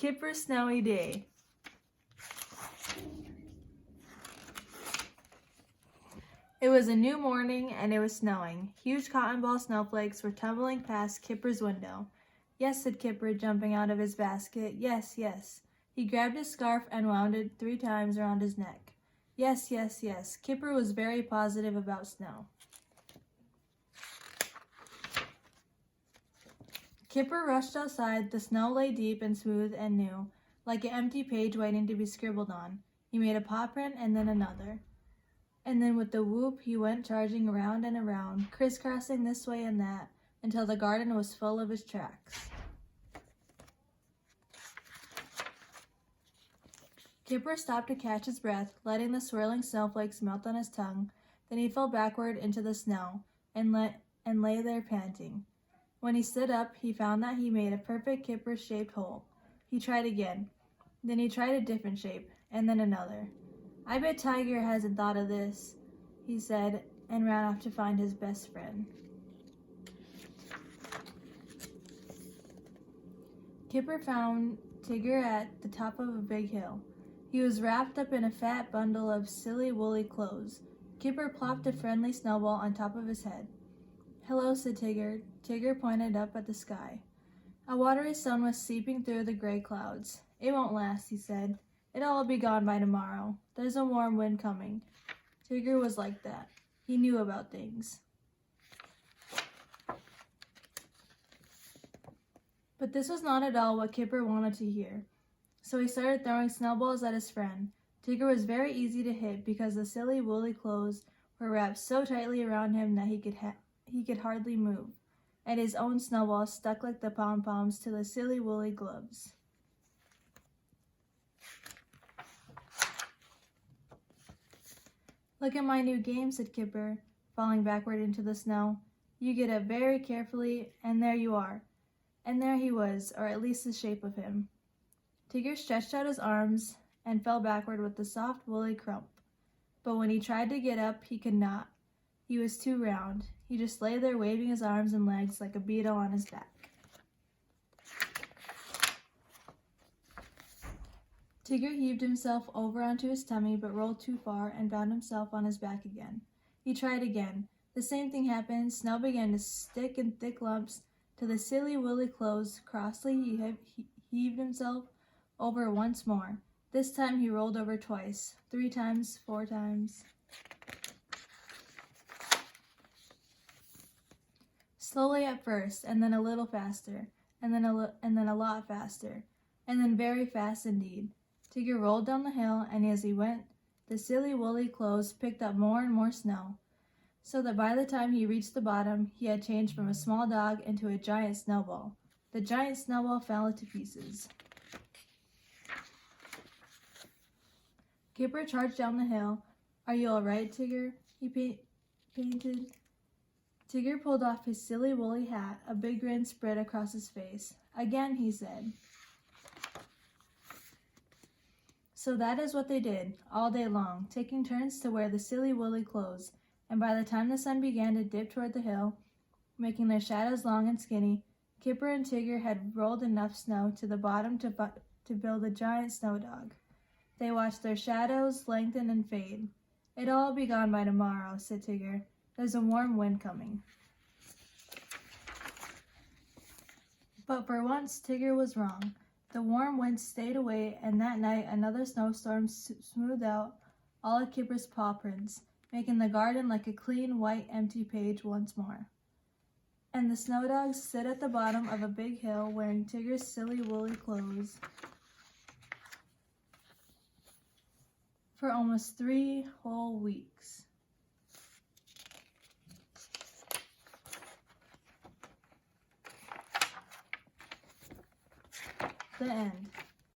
Kipper's Snowy Day. It was a new morning and it was snowing. Huge cotton ball snowflakes were tumbling past Kipper's window. "Yes," said Kipper, jumping out of his basket. "Yes, yes." He grabbed his scarf and wound it 3 times around his neck. Yes, yes, yes. Kipper was very positive about snow. Kipper rushed outside. The snow lay deep and smooth and new, like an empty page waiting to be scribbled on. He made a paw print and then another. And then with a whoop, he went charging around and around, crisscrossing this way and that, until the garden was full of his tracks. Kipper stopped to catch his breath, letting the swirling snowflakes melt on his tongue. Then he fell backward into the snow and lay there panting. When he stood up, he found that he made a perfect Kipper-shaped hole. He tried again. Then he tried a different shape, and then another. "I bet Tiger hasn't thought of this," he said, and ran off to find his best friend. Kipper found Tigger at the top of a big hill. He was wrapped up in a fat bundle of silly woolly clothes. Kipper plopped a friendly snowball on top of his head. "Hello," said Tigger. Tigger pointed up at the sky. A watery sun was seeping through the gray clouds. "It won't last," he said. "It'll all be gone by tomorrow. There's a warm wind coming." Tigger was like that. He knew about things. But this was not at all what Kipper wanted to hear. So he started throwing snowballs at his friend. Tigger was very easy to hit because the silly woolly clothes were wrapped so tightly around him that he could hardly move, and his own snowballs stuck like the pom-poms to the silly woolly gloves. "Look at my new game," said Kipper, falling backward into the snow. You get up very carefully, and there you are. And there he was, or at least the shape of him. Tigger stretched out his arms and fell backward with a soft woolly crump. But when he tried to get up, he could not. He was too round. He just lay there waving his arms and legs like a beetle on his back. Tigger heaved himself over onto his tummy but rolled too far and found himself on his back again. He tried again. The same thing happened. Snow began to stick in thick lumps to the silly woolly clothes. Crossly he heaved himself over once more. This time he rolled over twice, 3 times, 4 times. Slowly at first, and then a little faster, and then a lot faster, and then very fast indeed. Tigger rolled down the hill, and as he went, the silly woolly clothes picked up more and more snow, so that by the time he reached the bottom, he had changed from a small dog into a giant snowball. The giant snowball fell to pieces. Kipper charged down the hill. "Are you all right, Tigger?" he panted. Tigger pulled off his silly woolly hat. A big grin spread across his face. "Again," he said. So that is what they did, all day long, taking turns to wear the silly woolly clothes, and by the time the sun began to dip toward the hill, making their shadows long and skinny, Kipper and Tigger had rolled enough snow to the bottom to build a giant snow dog. They watched their shadows lengthen and fade. "It'll all be gone by tomorrow," said Tigger. "There's a warm wind coming." But for once, Tigger was wrong. The warm wind stayed away, and that night another snowstorm smoothed out all of Kipper's paw prints, making the garden like a clean, white, empty page once more. And the snow dogs stood at the bottom of a big hill wearing Tigger's silly woolly clothes for almost 3 whole weeks. The end.